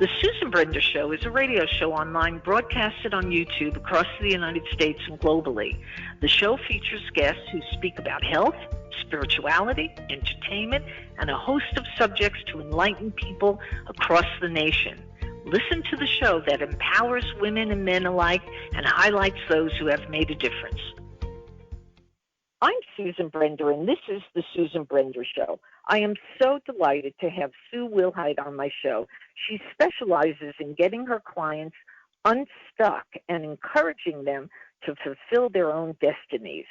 The Susan Brender Show is a radio show online broadcasted on YouTube across the United States and globally. The show features guests who speak about health, spirituality, entertainment, and a host of subjects to enlighten people across the nation. Listen to the show that empowers women and men alike and highlights those who have made a difference. I'm Susan Brender, and this is the Susan Brender Show. I am so delighted to have Sue Wilhite on my show. She specializes in getting her clients unstuck and encouraging them to fulfill their own destinies.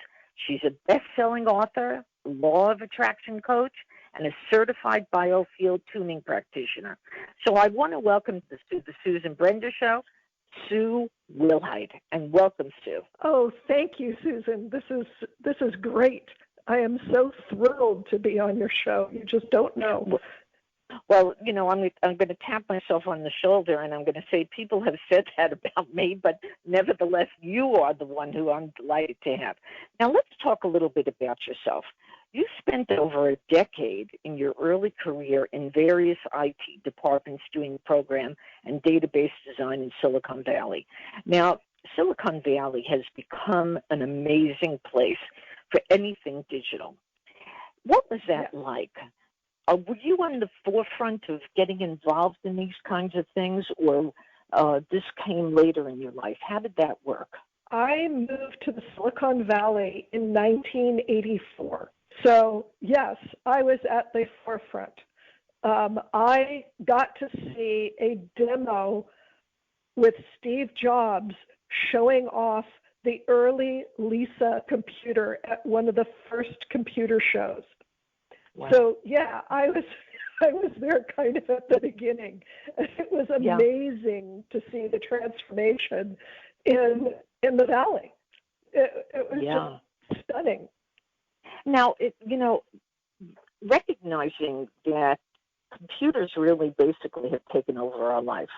She's a best-selling author, law of attraction coach, and a certified biofield tuning practitioner. So I want to welcome to the Susan Brender Show, Sue Wilhite, and welcome, Sue. Oh, thank you, Susan. This is great. I am so thrilled to be on your show. You just don't know. Well, you know, I'm going to tap myself on the shoulder, and I'm going to say people have said that about me, but nevertheless, you are the one who I'm delighted to have. Now, let's talk a little bit about yourself. You spent over a decade in your early career in various IT departments doing program and database design in Silicon Valley. Now, Silicon Valley has become an amazing place for anything digital. What was that like? Were you on the forefront of getting involved in these kinds of things, or this came later in your life? How did that work? I moved to the Silicon Valley in 1984. So, yes, I was at the forefront. I got to see a demo with Steve Jobs showing off the early Lisa computer at one of the first computer shows. Wow. So, yeah, I was there kind of at the beginning. It was amazing to see the transformation in the Valley. It was just stunning. Now, recognizing that computers really basically have taken over our life.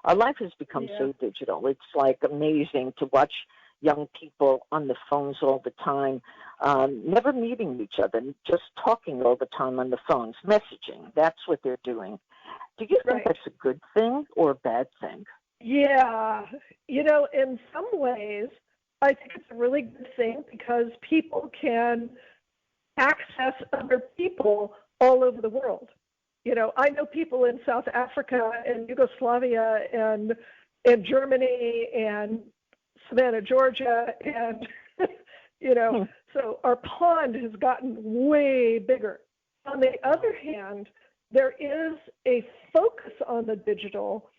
Our life has become so digital. It's like amazing to watch young people on the phones all the time, never meeting each other, just talking all the time on the phones, messaging. That's what they're doing. Do you think that's a good thing or a bad thing? Yeah. In some ways, I think it's a really good thing because people can access other people all over the world. I know people in South Africa and Yugoslavia and Germany and Savannah, Georgia, and, so our pond has gotten way bigger. On the other hand, there is a focus on the digital,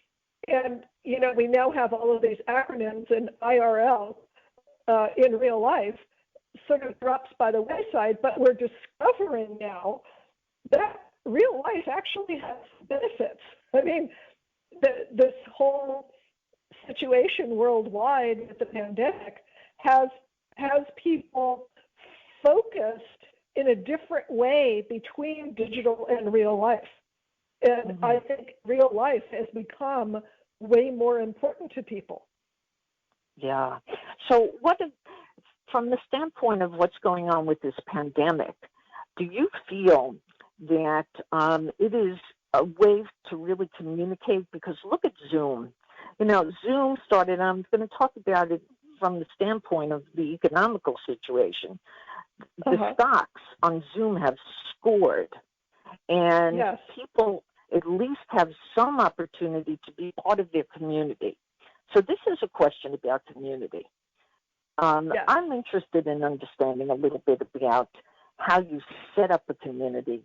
and, we now have all of these acronyms in IRL, in real life, sort of drops by the wayside, but we're discovering now that real life actually has benefits. I mean, this whole situation worldwide with the pandemic has people focused in a different way between digital and real life. And I think real life has become way more important to people. Yeah. So from the standpoint of what's going on with this pandemic, do you feel that it is a way to really communicate? Because look at Zoom. Zoom started, I'm going to talk about it from the standpoint of the economical situation. The stocks on Zoom have scored, and people at least have some opportunity to be part of their community. So this is a question about community. I'm interested in understanding a little bit about how you set up a community,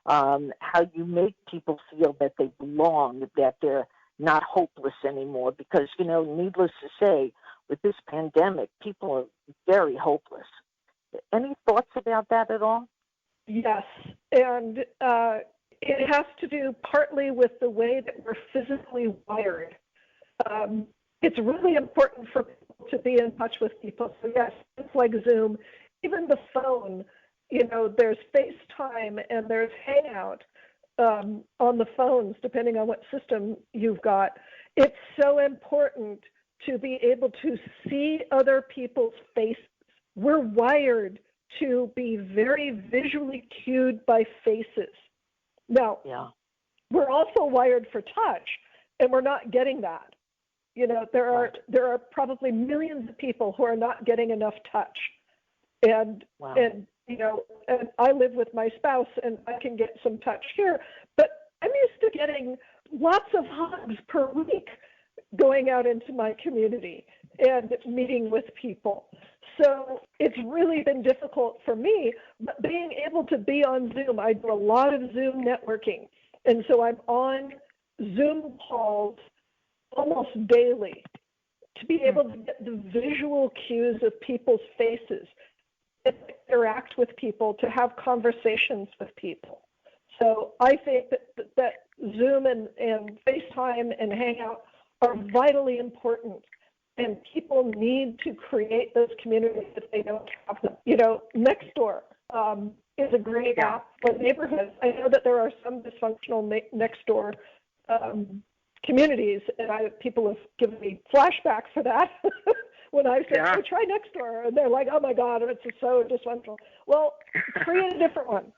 how you make people feel that they belong, that they're not hopeless anymore. Because, needless to say, with this pandemic, people are very hopeless. Any thoughts about that at all? Yes, and it has to do partly with the way that we're physically wired. It's really important for people to be in touch with people. So yes, it's like Zoom, even the phone, there's FaceTime and there's Hangout on the phones, depending on what system you've got. It's so important to be able to see other people's faces. We're wired to be very visually cued by faces. Now, we're also wired for touch, and we're not getting that. There are probably millions of people who are not getting enough touch. And and I live with my spouse, and I can get some touch here, but I'm used to getting lots of hugs per week going out into my community and meeting with people. So it's really been difficult for me, but being able to be on Zoom, I do a lot of Zoom networking. And so I'm on Zoom calls almost daily to be able to get the visual cues of people's faces, to interact with people, to have conversations with people. So I think that Zoom and FaceTime and Hangout are vitally important, and people need to create those communities if they don't have them. Nextdoor is a great app for neighborhoods. I know that there are some dysfunctional Nextdoor communities, and people have given me flashbacks for that when I said, "Oh, try Nextdoor," and they're like, "Oh my God, it's so dysfunctional." Well, create a different one.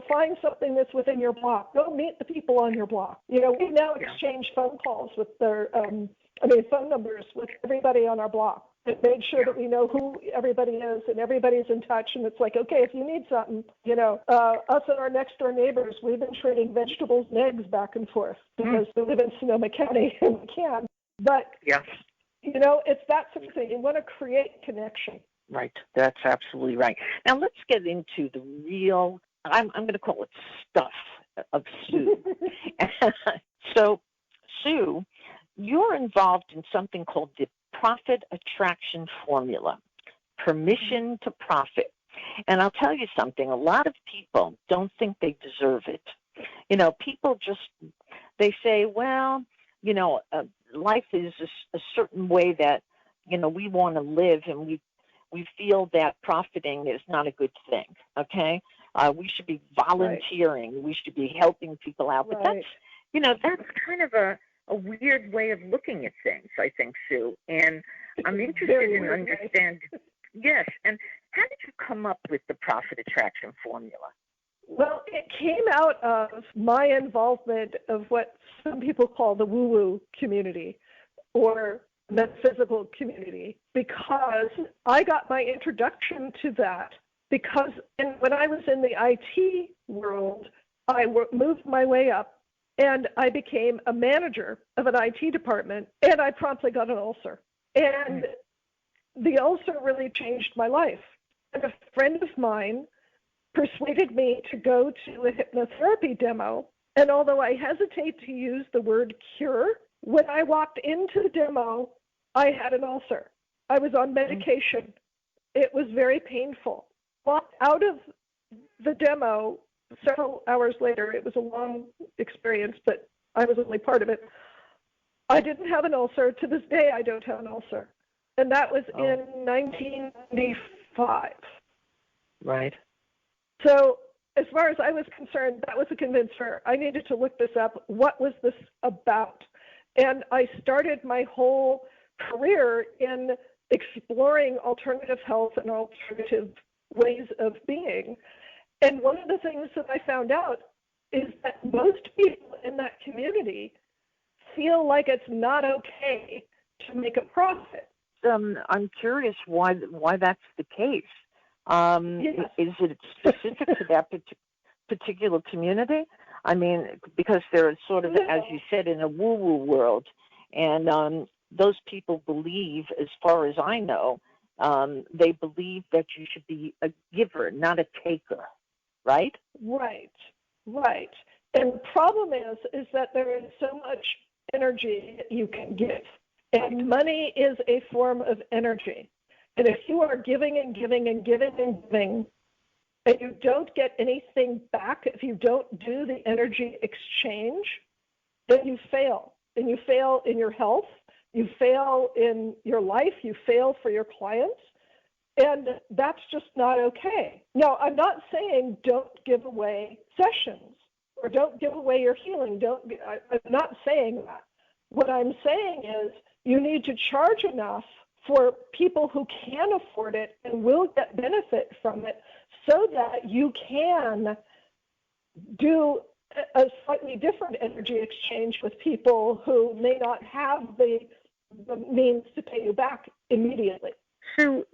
Find something that's within your block. Go meet the people on your block. We now exchange phone calls with phone numbers with everybody on our block. It made sure that we know who everybody is and everybody's in touch. And it's like, okay, if you need something, us and our next door neighbors, we've been trading vegetables and eggs back and forth because we live in Sonoma County and we can. But, it's that sort of thing. You want to create connection. Right. That's absolutely right. Now let's get into the real, I'm going to call it stuff of Sue. So, Sue, you're involved in something called the Profit Attraction Formula, permission to profit. And I'll tell you something, a lot of people don't think they deserve it. People just, they say, well, life is a certain way that, we want to live, and we feel that profiting is not a good thing, okay? We should be volunteering. Right. We should be helping people out. But that's kind of a weird way of looking at things, I think, Sue. And I'm interested in understanding. Yes. And how did you come up with the Profit Attraction Formula? Well, it came out of my involvement of what some people call the woo-woo community or metaphysical community, because I got my introduction to that because when I was in the IT world, I moved my way up and I became a manager of an IT department, and I promptly got an ulcer. And the ulcer really changed my life. And a friend of mine persuaded me to go to a hypnotherapy demo, and although I hesitate to use the word cure, when I walked into the demo, I had an ulcer. I was on medication. It was very painful. Walked out of the demo several hours later. It was a long experience, but I was only part of it. I didn't have an ulcer. To this day, I don't have an ulcer. And that was in 1995. Right. So as far as I was concerned, that was a convincer. I needed to look this up. What was this about? And I started my whole career in exploring alternative health and alternative ways of being. And one of the things that I found out is that most people in that community feel like it's not okay to make a profit. I'm curious why that's the case. Is it specific to that particular community? I mean, because they're sort of, as you said, in a woo-woo world, and those people believe, as far as I know, they believe that you should be a giver, not a taker, right? Right. And the problem is that there is so much energy that you can give, and money is a form of energy. And if you are giving and giving and giving and giving, and you don't get anything back, if you don't do the energy exchange, then you fail. And you fail in your health, you fail in your life, you fail for your clients, and that's just not okay. Now, I'm not saying don't give away sessions or don't give away your healing. I'm not saying that. What I'm saying is you need to charge enough for people who can afford it and will get benefit from it so that you can do a slightly different energy exchange with people who may not have the means to pay you back immediately. So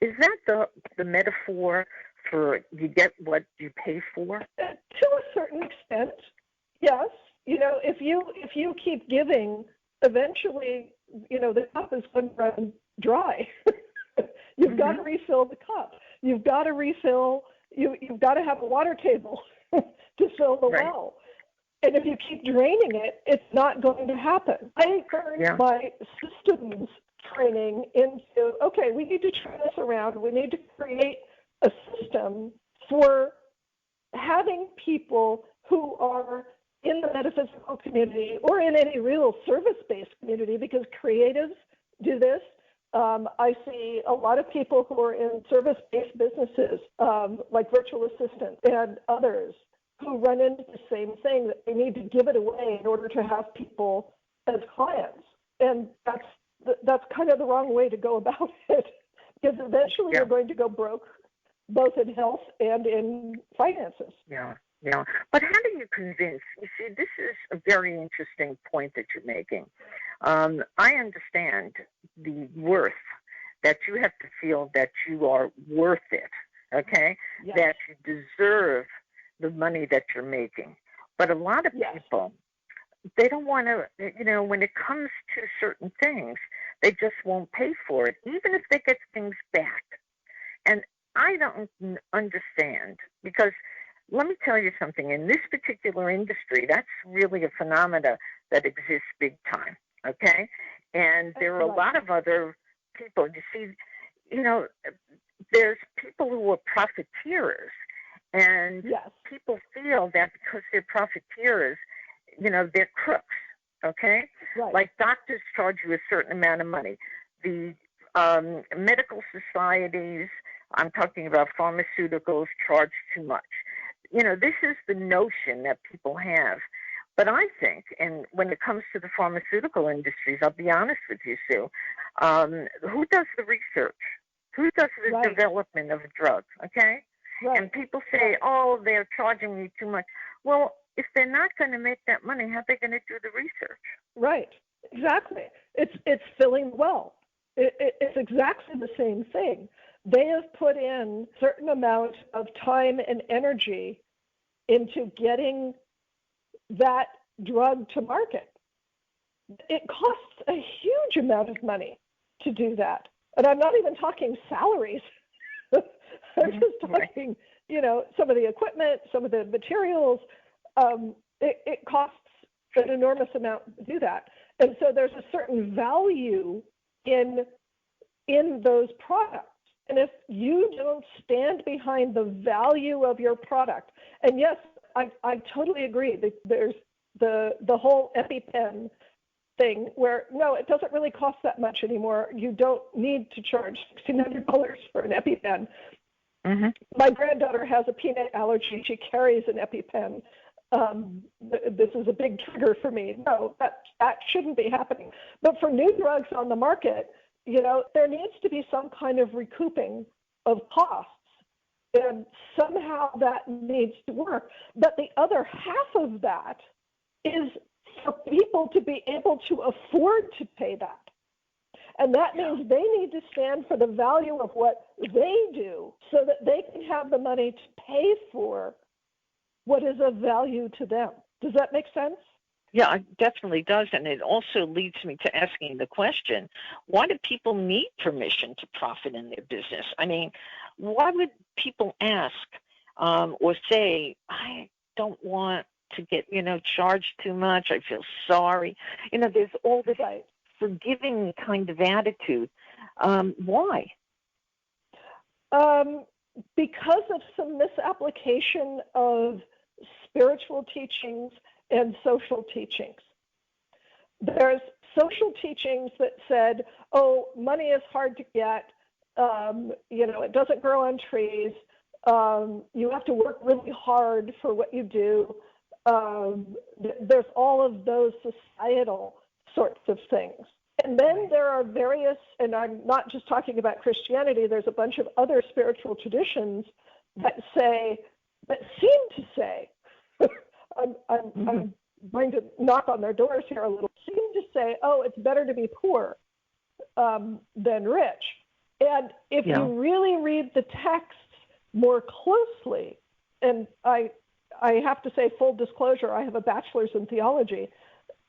is that the metaphor for you get what you pay for? To a certain extent, yes. If you keep giving, eventually, the cup is going to run dry. You've got to refill the cup. You've got to refill. You've got to have a water table to fill the well. And if you keep draining it, it's not going to happen. I turned my systems training into, okay, we need to turn this around. We need to create a system for having people who are in the metaphysical community or in any real service-based community, because creatives do this. I see a lot of people who are in service-based businesses, like virtual assistants and others, who run into the same thing, that they need to give it away in order to have people as clients. And that's kind of the wrong way to go about it, because eventually you're going to go broke, both in health and in finances. Yeah. But how do you convince? You see, this is a very interesting point that you're making. I understand the worth, that you have to feel that you are worth it, okay? Yes. That you deserve the money that you're making. But a lot of people, they don't want to, when it comes to certain things, they just won't pay for it, even if they get things back. And I don't understand, because let me tell you something. In this particular industry, that's really a phenomena that exists big time, okay? And there are a lot of other people. You see, there's people who are profiteers, and people feel that because they're profiteers, they're crooks, okay? Right. Like doctors charge you a certain amount of money. The medical societies, I'm talking about pharmaceuticals, charge too much. This is the notion that people have. But I think, and when it comes to the pharmaceutical industries, I'll be honest with you, Sue, who does the research? Who does the development of a drug, okay? Right. And people say, oh, they're charging me too much. Well, if they're not going to make that money, how are they going to do the research? Right, exactly. It's filling the well. It's exactly the same thing. They have put in a certain amount of time and energy into getting that drug to market. It costs a huge amount of money to do that. And I'm not even talking salaries. I'm just talking, some of the equipment, some of the materials. It costs an enormous amount to do that. And so there's a certain value in those products. And if you don't stand behind the value of your product, and yes, I totally agree. There's the whole EpiPen thing where, no, it doesn't really cost that much anymore. You don't need to charge $1,600 for an EpiPen. Mm-hmm. My granddaughter has a peanut allergy. She carries an EpiPen. This is a big trigger for me. No, that shouldn't be happening. But for new drugs on the market, there needs to be some kind of recouping of costs, and somehow that needs to work. But the other half of that is for people to be able to afford to pay that. And that means they need to stand for the value of what they do so that they can have the money to pay for what is of value to them. Does that make sense? Yeah, it definitely does. And it also leads me to asking the question, why do people need permission to profit in their business? I mean, why would people ask or say, I don't want to get, charged too much. I feel sorry. There's all this forgiving kind of attitude. Why? Because of some misapplication of spiritual teachings and social teachings. There's social teachings that said, oh, money is hard to get, it doesn't grow on trees, you have to work really hard for what you do. There's all of those societal sorts of things. And then there are various, and I'm not just talking about Christianity, there's a bunch of other spiritual traditions that seem to say I'm going to knock on their doors here a little, seem to say, oh, it's better to be poor than rich. And if you really read the texts more closely, and I have to say, full disclosure, I have a bachelor's in theology.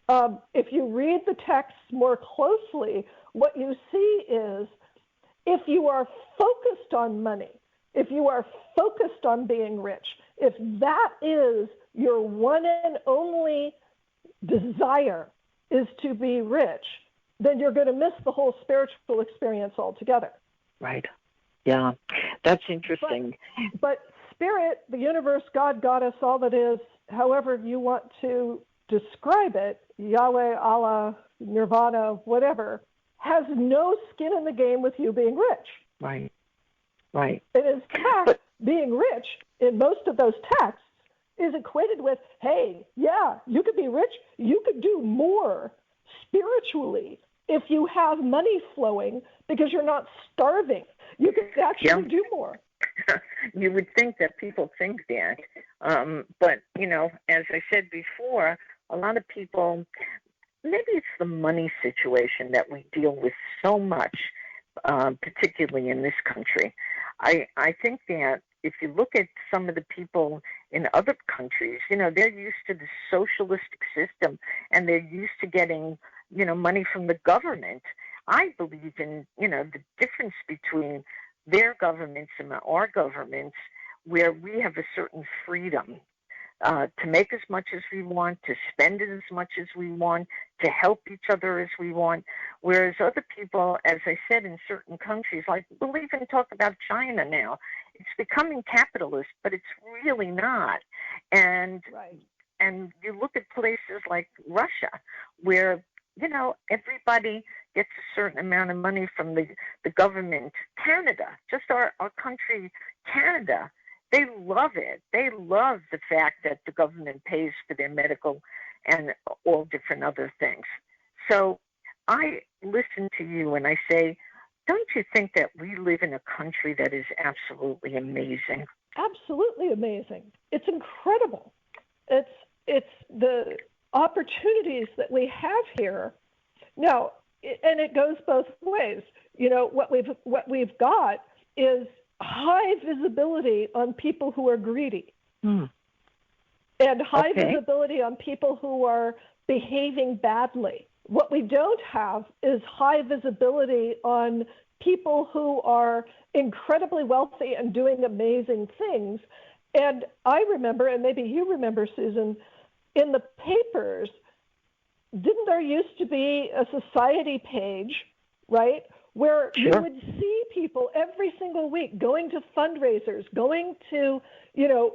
If you read the texts more closely, what you see is if you are focused on money, if you are focused on being rich, if that is your one and only desire is to be rich, then you're going to miss the whole spiritual experience altogether. Right. Yeah, that's interesting. But spirit, the universe, God, Goddess, all that is, however you want to describe it, Yahweh, Allah, Nirvana, whatever, has no skin in the game with you being rich. Right. Right. And in fact, being rich in most of those texts is equated with, hey, yeah, you could be rich. You could do more spiritually if you have money flowing because you're not starving. You could actually do more. You would think that people think that. But, as I said before, a lot of people, maybe it's the money situation that we deal with so much, particularly in this country. I think that if you look at some of the people in other countries, they're used to the socialistic system and they're used to getting, money from the government. I believe in, the difference between their governments and our governments, where we have a certain freedom to make as much as we want, to spend it as much as we want, to help each other as we want. Whereas other people, as I said, in certain countries, like we'll even talk about China now, it's becoming capitalist, but it's really not. And you look at places like Russia, where, everybody gets a certain amount of money from the government. Canada, just our country, Canada, they love it. They love the fact that the government pays for their medical and all different other things. So I listen to you and I say, don't you think that we live in a country that is absolutely amazing? Absolutely amazing. It's incredible. It's the opportunities that we have here. Now, and it goes both ways. What we've got is high visibility on people who are greedy, and high visibility on people who are behaving badly. What we don't have is high visibility on people who are incredibly wealthy and doing amazing things. And I remember, and maybe you remember, Susan, in the papers, didn't there used to be a society page, right, where you would see people every single week going to fundraisers, going to,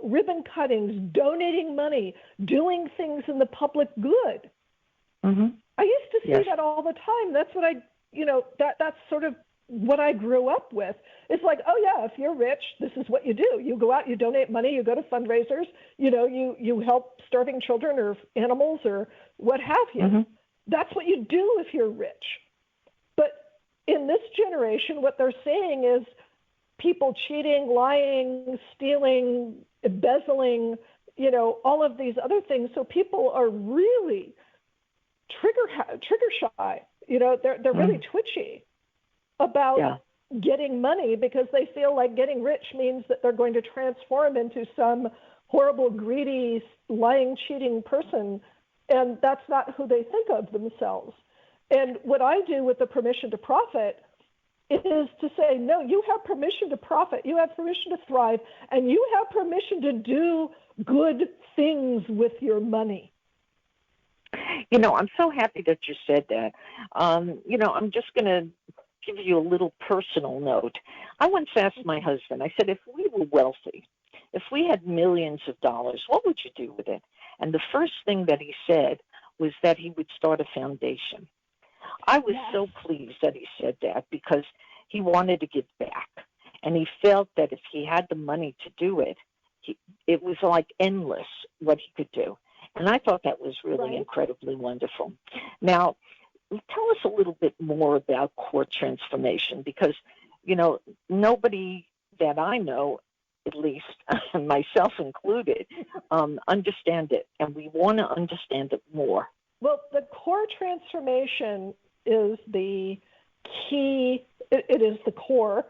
ribbon cuttings, donating money, doing things in the public good. Mm-hmm. I used to see that all the time. That's what that's sort of what I grew up with. It's like, oh yeah, if you're rich, this is what you do. You go out, you donate money, you go to fundraisers, you help starving children or animals or what have you. Mm-hmm. That's what you do if you're rich. But in this generation, what they're saying is people cheating, lying, stealing, embezzling, all of these other things. So people are really trigger shy. They're really twitchy about getting money because they feel like getting rich means that they're going to transform into some horrible, greedy, lying, cheating person. And that's not who they think of themselves. And what I do with the permission to profit is to say, no, you have permission to profit, you have permission to thrive, and you have permission to do good things with your money. I'm so happy that you said that. I'm just going to give you a little personal note. I once asked my husband, I said, if we were wealthy, if we had millions of dollars, what would you do with it? And the first thing that he said was that he would start a foundation. I was so pleased that he said that because he wanted to give back. And he felt that if he had the money to do it, it was like endless what he could do. And I thought that was really incredibly wonderful. Now, tell us a little bit more about core transformation because, nobody that I know at least, myself included, understand it, and we want to understand it more. Well, the core transformation is the key, it is the core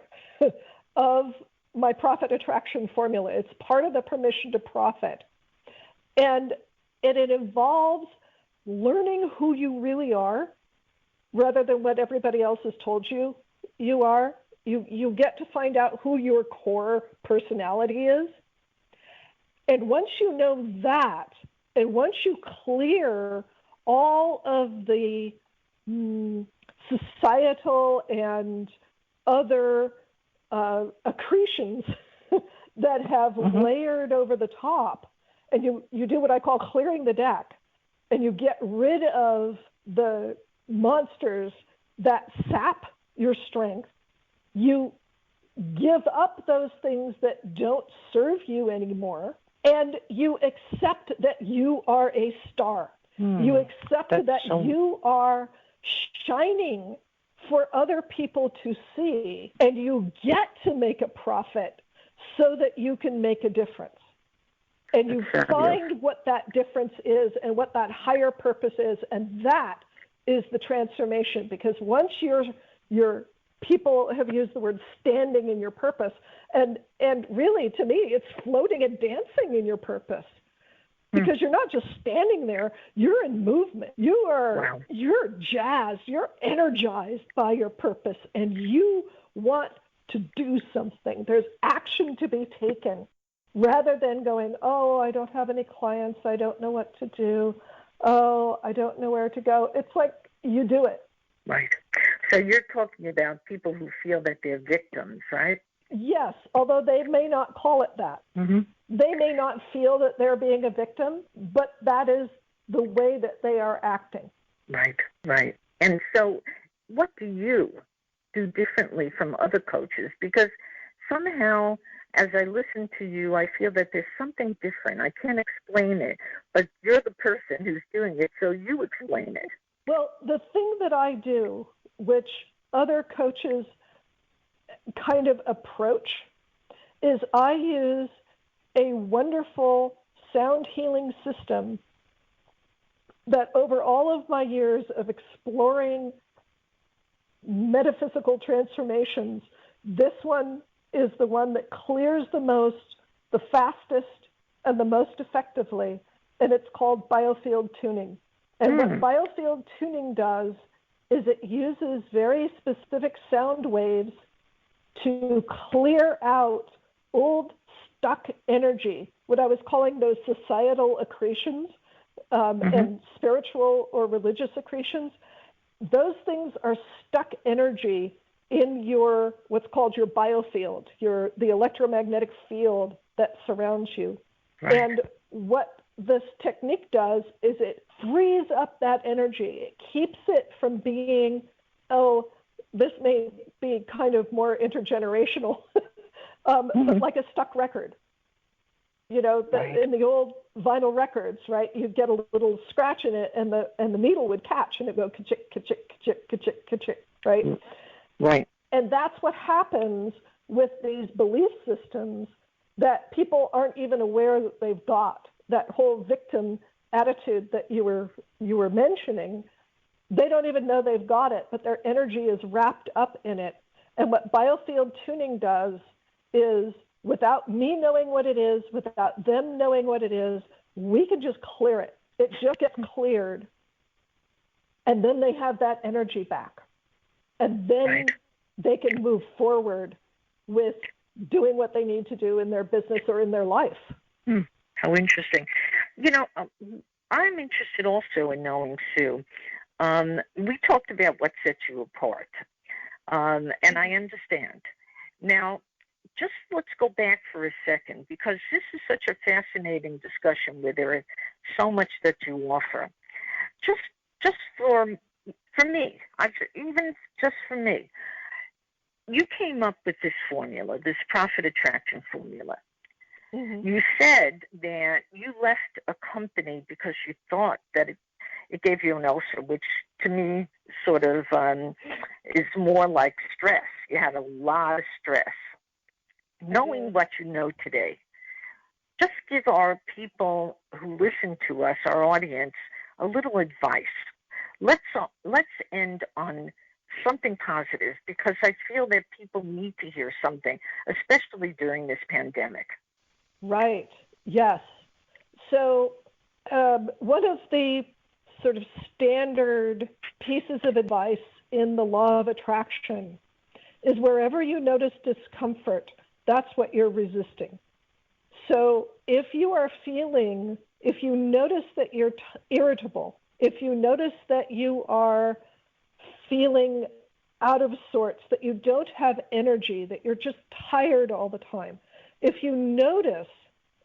of my profit attraction formula. It's part of the permission to profit. And it involves learning who you really are rather than what everybody else has told you you are. You get to find out who your core personality is. And once you know that, and once you clear all of the societal and other accretions that have layered over the top, and you do what I call clearing the deck, and you get rid of the monsters that sap your strength, you give up those things that don't serve you anymore, and you accept that you are a star. You accept that you are shining for other people to see, and you get to make a profit so that you can make a difference. And you find what that difference is and what that higher purpose is, and that is the transformation. Because once your people have used the word standing in your purpose, and really, to me, it's floating and dancing in your purpose. Because you're not just standing there, you're in movement. You're jazzed, you're energized by your purpose, and you want to do something. There's action to be taken rather than going, oh, I don't have any clients, I don't know what to do, oh, I don't know where to go. It's like you do it. Right. So you're talking about people who feel that they're victims, right? Yes, although they may not call it that. They may not feel that they're being a victim, but that is the way that they are acting. Right. And so what do you do differently from other coaches? Because somehow, as I listen to you, I feel that there's something different. I can't explain it, but you're the person who's doing it, so you explain it. Well, the thing that I do, which other coaches kind of approach, is I use a wonderful sound healing system that over all of my years of exploring metaphysical transformations, this one is the one that clears the most, the fastest, and the most effectively, and it's called biofield tuning. And what biofield tuning does is it uses very specific sound waves to clear out old stuck energy, what I was calling those societal accretions and spiritual or religious accretions. Those things are stuck energy in your, what's called your biofield, the electromagnetic field that surrounds you. Right. And what this technique does is it frees up that energy. It keeps it from being, this may be kind of more intergenerational, but like a stuck record. You know, in the old vinyl records, right? You'd get a little scratch in it, and the needle would catch, and it'd go ka-chick, ka-chick, ka-chick, ka-chick, ka-chick, right? Right. And that's what happens with these belief systems that people aren't even aware that they've got. That whole victim attitude that you were mentioning, they don't even know they've got it, but their energy is wrapped up in it. And what biofield tuning does is, without me knowing what it is, without them knowing what it is, we can just clear it. It just gets cleared. And then they have that energy back. And then they can move forward with doing what they need to do in their business or in their life. How interesting. You know, I'm interested also in knowing, Sue, we talked about what sets you apart, and I understand. Now, just let's go back for a second, because this is such a fascinating discussion where there is so much that you offer. Just for me, even just for me, you came up with this formula, this profit attraction formula. You said that you left a company because you thought that it gave you an ulcer, which to me sort of is more like stress. You had a lot of stress. knowing what you know today, just give our people who listen to us, our audience, a little advice. Let's end on something positive, because I feel that people need to hear something, especially during this pandemic. Right. Yes. So one of the sort of standard pieces of advice in the law of attraction is wherever you notice discomfort, that's what you're resisting. So if you notice that you're irritable, if you notice that you are feeling out of sorts, that you don't have energy, that you're just tired all the time, if you notice,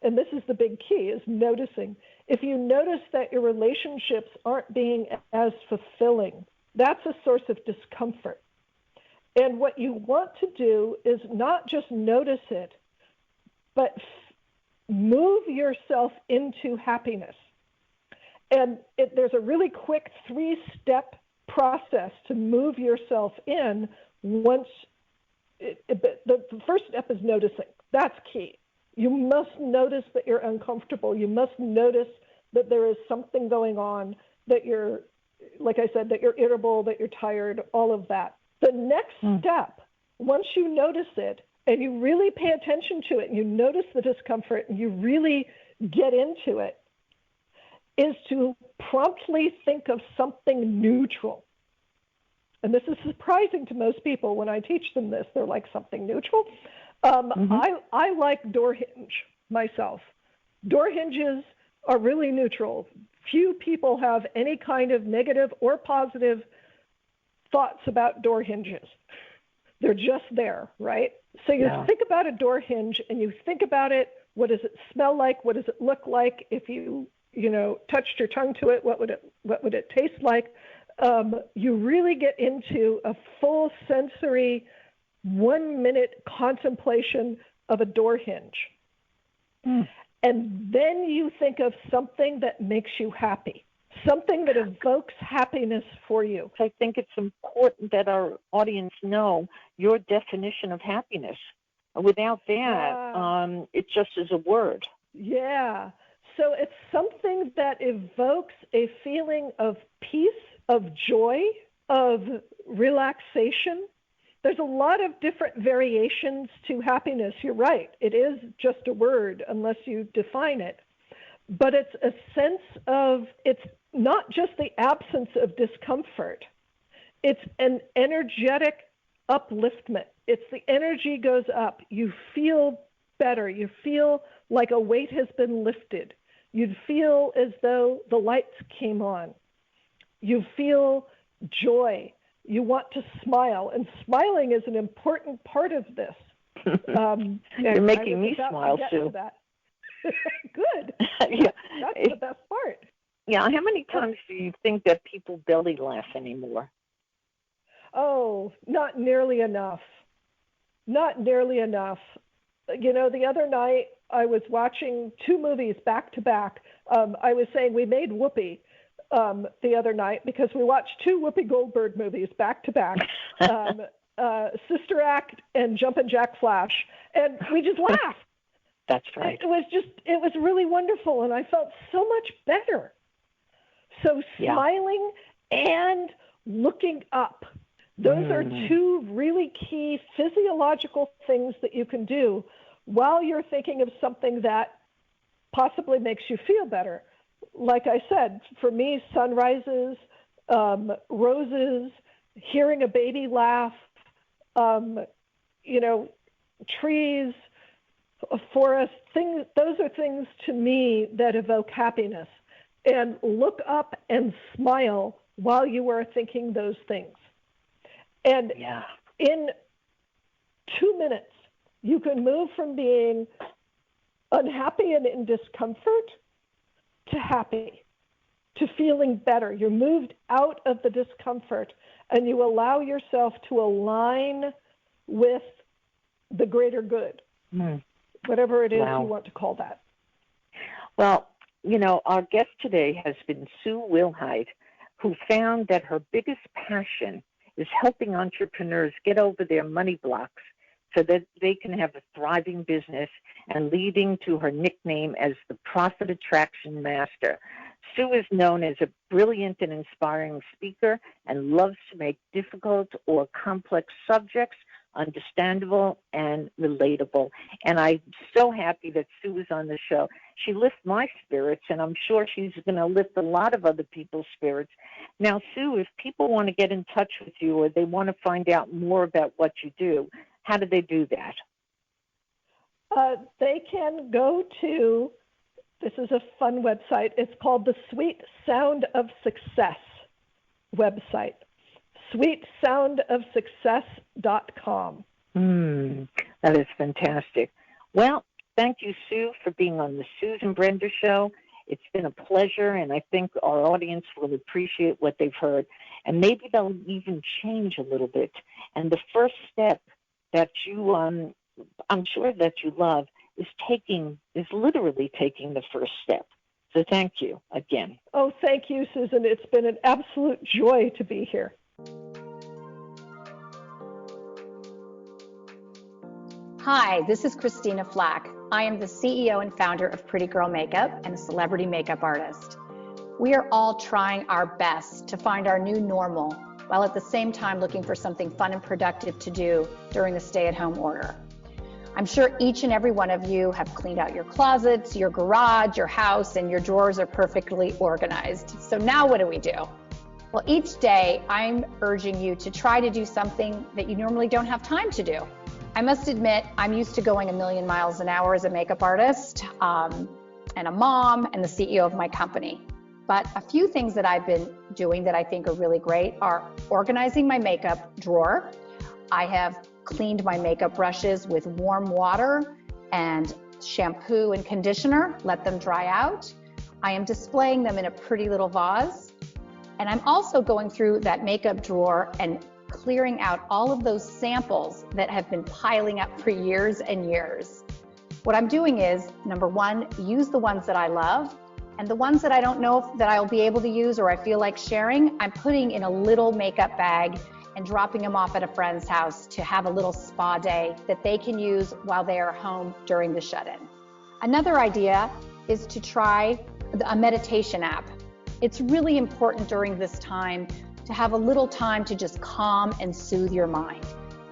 and this is the big key, is noticing, if you notice that your relationships aren't being as fulfilling, that's a source of discomfort. And what you want to do is not just notice it, but move yourself into happiness. And there's a really quick 3-step process to move yourself in once. The first step is noticing. That's key. You must notice that you're uncomfortable. You must notice that there is something going on, that you're, like I said, that you're irritable, that you're tired, all of that. The next step, once you notice it and you really pay attention to it and you notice the discomfort and you really get into it, is to promptly think of something neutral. And this is surprising to most people when I teach them this. They're like, something neutral? I like door hinge myself. Door hinges are really neutral. Few people have any kind of negative or positive thoughts about door hinges. They're just there, right? So you think about a door hinge and you think about it. What does it smell like? What does it look like? If you touched your tongue to it, what would it taste like? You really get into a full sensory 1-minute contemplation of a door hinge. And then you think of something that makes you happy, something that evokes happiness for you. I think it's important that our audience know your definition of happiness. Without that, it just is a word. Yeah. So it's something that evokes a feeling of peace, of joy, of relaxation. There's a lot of different variations to happiness. You're right. It is just a word unless you define it. But it's a sense of, it's not just the absence of discomfort. It's an energetic upliftment. It's the energy goes up. You feel better. You feel like a weight has been lifted. You'd feel as though the lights came on. You feel joy. You want to smile. And smiling is an important part of this. You're making me smile, Sue. Good. Yeah. That's the best part. Yeah. How many times do you think that people belly laugh anymore? Oh, not nearly enough. Not nearly enough. The other night I was watching 2 movies back to back. I was saying we made Whoopi the other night because we watched 2 Whoopi Goldberg movies back to back, Sister Act and Jumpin' Jack Flash, and we just laughed. That's right. It was really wonderful, and I felt so much better. So smiling and looking up. Those are 2 really key physiological things that you can do while you're thinking of something that possibly makes you feel better. Like I said, for me, sunrises, roses, hearing a baby laugh, trees, a forest, things. Those are things to me that evoke happiness. And look up and smile while you are thinking those things. And in 2 minutes, you can move from being unhappy and in discomfort to happy, to feeling better. You're moved out of the discomfort and you allow yourself to align with the greater good, whatever it is you want to call that. Well, our guest today has been Sue Wilhite, who found that her biggest passion is helping entrepreneurs get over their money blocks so that they can have a thriving business, and leading to her nickname as the Profit Attraction Master. Sue is known as a brilliant and inspiring speaker and loves to make difficult or complex subjects understandable and relatable. And I'm so happy that Sue is on the show. She lifts my spirits, and I'm sure she's going to lift a lot of other people's spirits. Now, Sue, if people want to get in touch with you or they want to find out more about what you do, how do they do that? They can go to, this is a fun website, it's called the Sweet Sound of Success website, sweetsoundofsuccess.com. That is fantastic. Well, thank you, Sue, for being on the Susan Brender Show. It's been a pleasure, and I think our audience will appreciate what they've heard, and maybe they'll even change a little bit. And the first step that you, I'm sure that you love, is literally taking the first step. So thank you again. Oh, thank you, Susan. It's been an absolute joy to be here. Hi, this is Christina Flack. I am the CEO and founder of Pretty Girl Makeup and a celebrity makeup artist. We are all trying our best to find our new normal, while at the same time looking for something fun and productive to do during the stay-at-home order. I'm sure each and every one of you have cleaned out your closets, your garage, your house, and your drawers are perfectly organized. So now what do we do? Well, each day I'm urging you to try to do something that you normally don't have time to do. I must admit, I'm used to going a million miles an hour as a makeup artist, and a mom, and the CEO of my company. But a few things that I've been doing that I think are really great are organizing my makeup drawer. I have cleaned my makeup brushes with warm water and shampoo and conditioner, let them dry out. I am displaying them in a pretty little vase. And I'm also going through that makeup drawer and clearing out all of those samples that have been piling up for years and years. What I'm doing is, number one, use the ones that I love, and the ones that I don't know that I'll be able to use or I feel like sharing, I'm putting in a little makeup bag and dropping them off at a friend's house to have a little spa day that they can use while they are home during the shut-in. Another idea is to try a meditation app. It's really important during this time to have a little time to just calm and soothe your mind.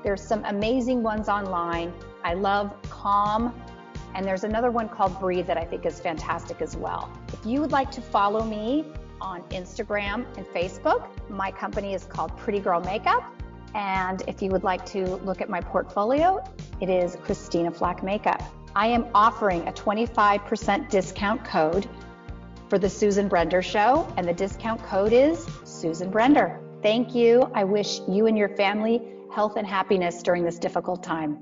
There's some amazing ones online. I love Calm, and there's another one called Breathe that I think is fantastic as well. If you would like to follow me on Instagram and Facebook, my company is called Pretty Girl Makeup. And if you would like to look at my portfolio, it is Christina Flack Makeup. I am offering a 25% discount code for the Susan Brender Show, and the discount code is Susan Brender. Thank you. I wish you and your family health and happiness during this difficult time.